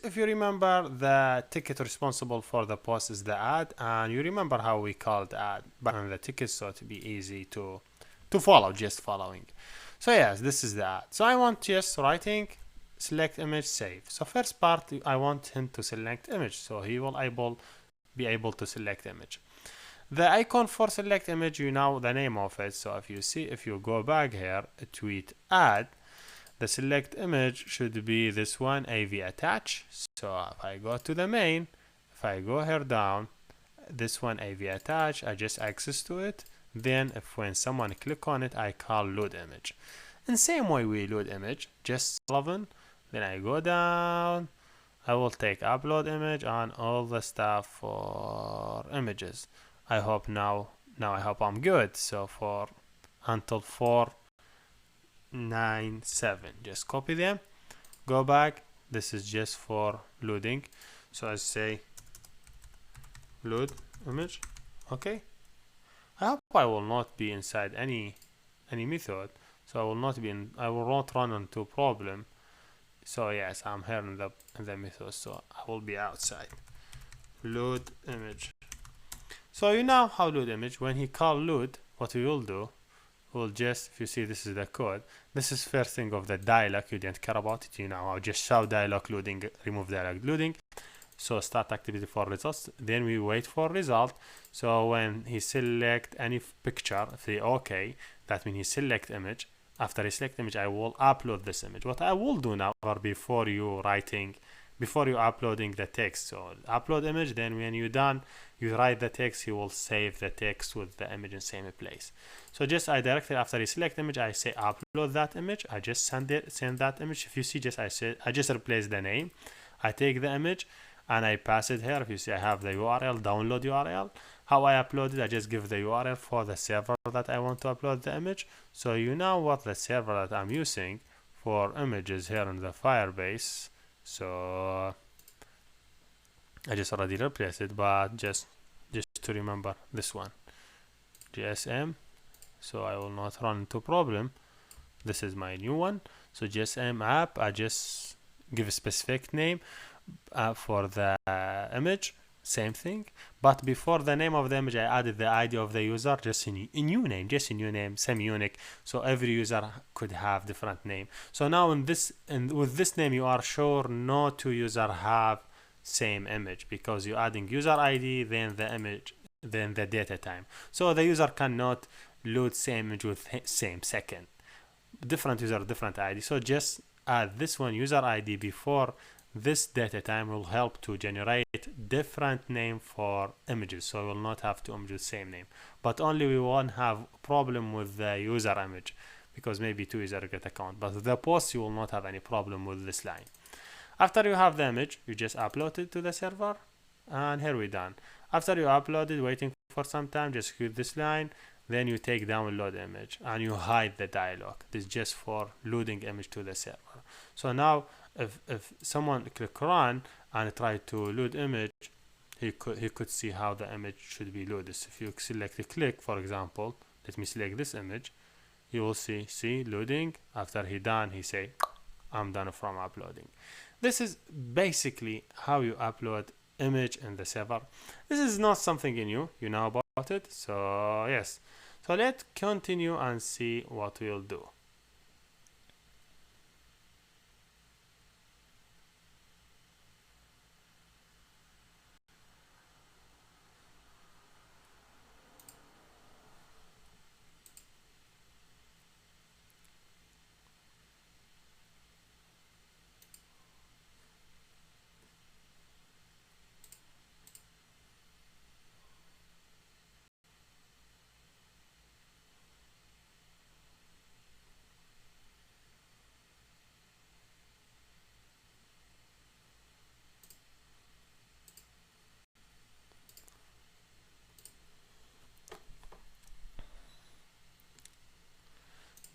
if you remember, the ticket responsible for the post is the ad, and you remember how we called ad back on the ticket, so to be easy to follow, just following. So yes, this is the ad. So I want just writing, select image, save. So first part, I want him to select image, so he will be able to select image. The icon for select image, you know the name of it. So if you go back here, tweet add, the select image should be this one, AV attach. So if I go to the main, if I go here down, this one AV attach, I just access to it. Then if when someone click on it, I call load image. In same way we load image, just 11. Then I go down, I will take upload image and all the stuff for images. I hope now I hope I'm good. So for until 497, just copy them, go back. This is just for loading. So I say load image. Okay. I hope I will not be inside any method. So I will not run into problem. So yes, I'm here in the method. So I will be outside. Load image. So you know how load image. When he call load, what we will do, we'll just, if you see this is the code, this is first thing of the dialog. You didn't care about it. You know, I'll just show dialog loading, remove dialog loading. So start activity for results. Then we wait for result. So when he select any picture, if he okay, that means he select image. After he select image, I will upload this image. What I will do now, or before you uploading the text. So upload image, then when you're done, you write the text, he will save the text with the image in same place. So just I directly after you select image, I say upload that image. I just send that image. If you see, I just replace the name. I take the image and I pass it here. If you see, I have the URL, download URL. How I upload it, I just give the URL for the server that I want to upload the image. So you know what the server that I'm using for images here in the Firebase. So I just already replaced it, but just to remember this one, GSM. So I will not run into problem. This is my new one. So GSM app, I just give a specific name for the image. Same thing, but before the name of the image, I added the ID of the user, just a new name, semi-unique, so every user could have different name. So now with this name, you are sure no two user have same image, because you're adding user ID, then the image, then the data time. So the user cannot load same image with same second. Different user, different ID. So just add this one user ID before this data time will help to generate different name for images. So we will not have two images same name, but only we won't have problem with the user image, because maybe two user get account, but the post you will not have any problem with this line. After you have the image, you just upload it to the server, and here we're done. After you upload it, waiting for some time, just hit this line, then you take download image and you hide the dialog. This is just for loading image to the server. So now if someone click run and try to load image, he could see how the image should be loaded. So if you select a click, for example, let me select this image, you will see loading. After he done, he say I'm done from uploading. This is basically how you upload image in the server. This is not something new, you know about it. So yes, so let's continue and see what we'll do.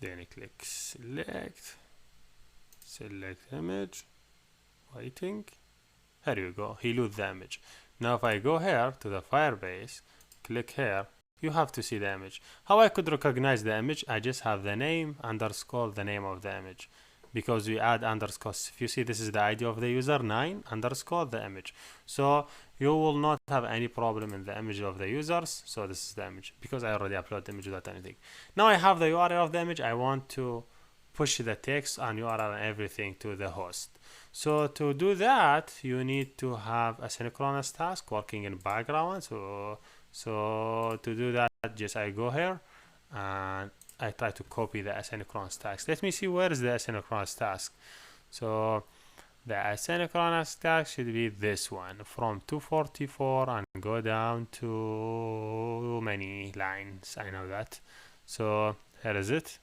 Then I click select image, waiting. Here you go, he load the image. Now if I go here to the Firebase, click here, you have to see the image. How I could recognize the image? I just have the name underscore the name of the image. because we add underscores. If you see, this is the ID of the user, 9 underscore the image. So you will not have any problem in the image of the users. So this is the image because I already uploaded the image without anything. Now I have the URL of the image. I want to push the text and URL and everything to the host. So to do that, you need to have a synchronous task working in background. So to do that, just I go here and I try to copy the asynchronous task. Let me see where is the asynchronous task. So the asynchronous task should be this one, from 244 and go down to many lines. I know that. So here is it.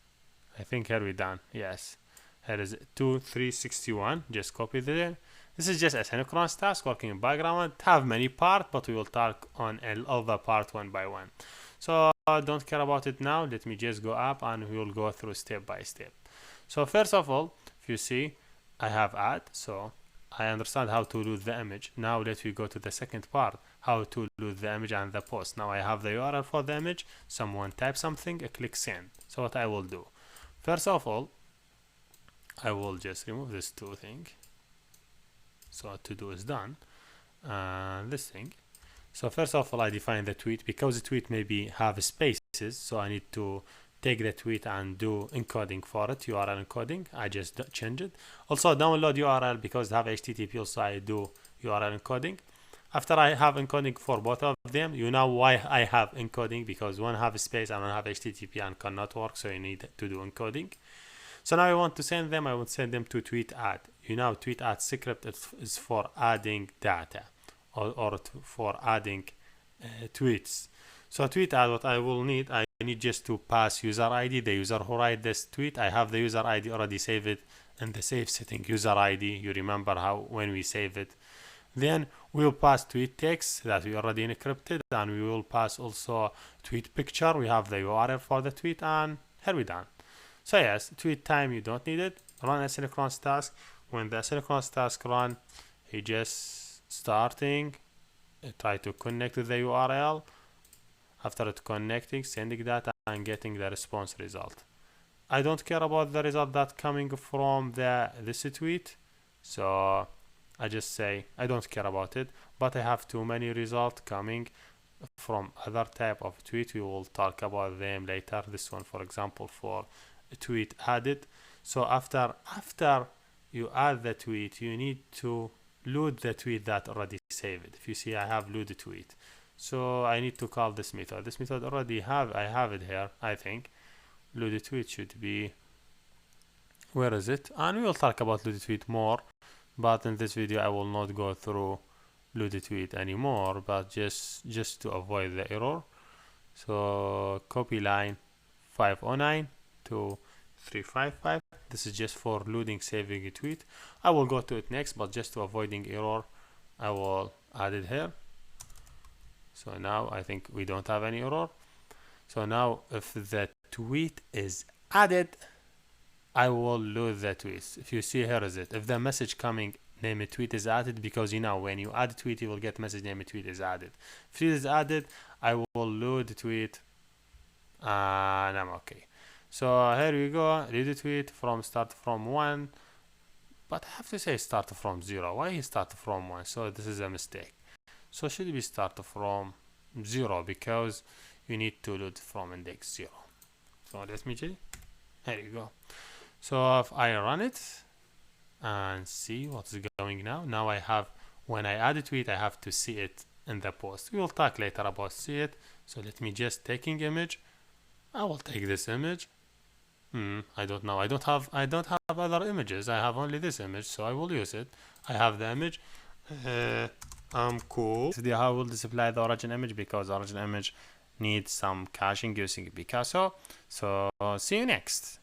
I think here we done. Yes, here is it. 2361. Just copy the. This is just a synchronous task working in background. Have many parts, but we will talk on all the part one by one. So don't care about it now. Let me just go up and we will go through step by step. So first of all, if you see, I have add. So I understand how to load the image. Now let me go to the second part, how to load the image and the post. Now I have the URL for the image. Someone type something, I click send. So what I will do, first of all, I will just remove this two thing. So to do is done. This thing. So first of all, I define the tweet because the tweet maybe have spaces. So I need to take the tweet and do encoding for it, URL encoding. I just change it. Also download URL because I have HTTP. Also I do URL encoding. After I have encoding for both of them, you know why I have encoding, because one have space and one have HTTP and cannot work. So you need to do encoding. So now I want to send them. I want to send them to tweet add. You know, tweet add script is for adding data. Or for adding tweets. So tweet add, what I will need, I need just to pass user ID, the user who write this tweet. I have the user ID already saved it in the save setting, user ID. You remember how when we save it. Then we will pass tweet text that we already encrypted, and we will pass also tweet picture. We have the URL for the tweet, and here we done. So yes, tweet time, you don't need it. Run asynchronous task. When the asynchronous task run, he just starting, try to connect to the URL. After it connecting, sending data and getting the response result. I don't care about the result that coming from this tweet, so I just say I don't care about it, but I have too many results coming from other type of tweet. We will talk about them later. This one, for example, for a tweet added. So after you add the tweet, you need to load the tweet that already saved. If you see, I have load tweet, so I need to call this method. This method already I have it here. I think load tweet should be, where is it? And we will talk about load tweet more, but in this video I will not go through load tweet anymore, but just to avoid the error. So copy line 509 to 355. This is just for loading, saving a tweet. I will go to it next, but just to avoiding error, I will add it here. So now I think we don't have any error. So now if the tweet is added, I will load the tweet. If you see, here is it. If the message coming name a tweet is added, because you know when you add a tweet, you will get message name a tweet is added. If it is added, I will load the tweet and I'm okay. So here we go, read the tweet from start from 1, but I have to say start from 0. Why he start from 1? So this is a mistake. So should be start from 0 because you need to load from index 0. So let me see. Here you go. So if I run it and see what's going now. Now I have, when I add a tweet, I have to see it in the post. We will talk later about see it. So let me just taking image. I will take this image. I don't know. I don't have other images. I have only this image, so I will use it. I have the image. I'm cool. Today I will display the origin image because origin image needs some caching using Picasso. So see you next.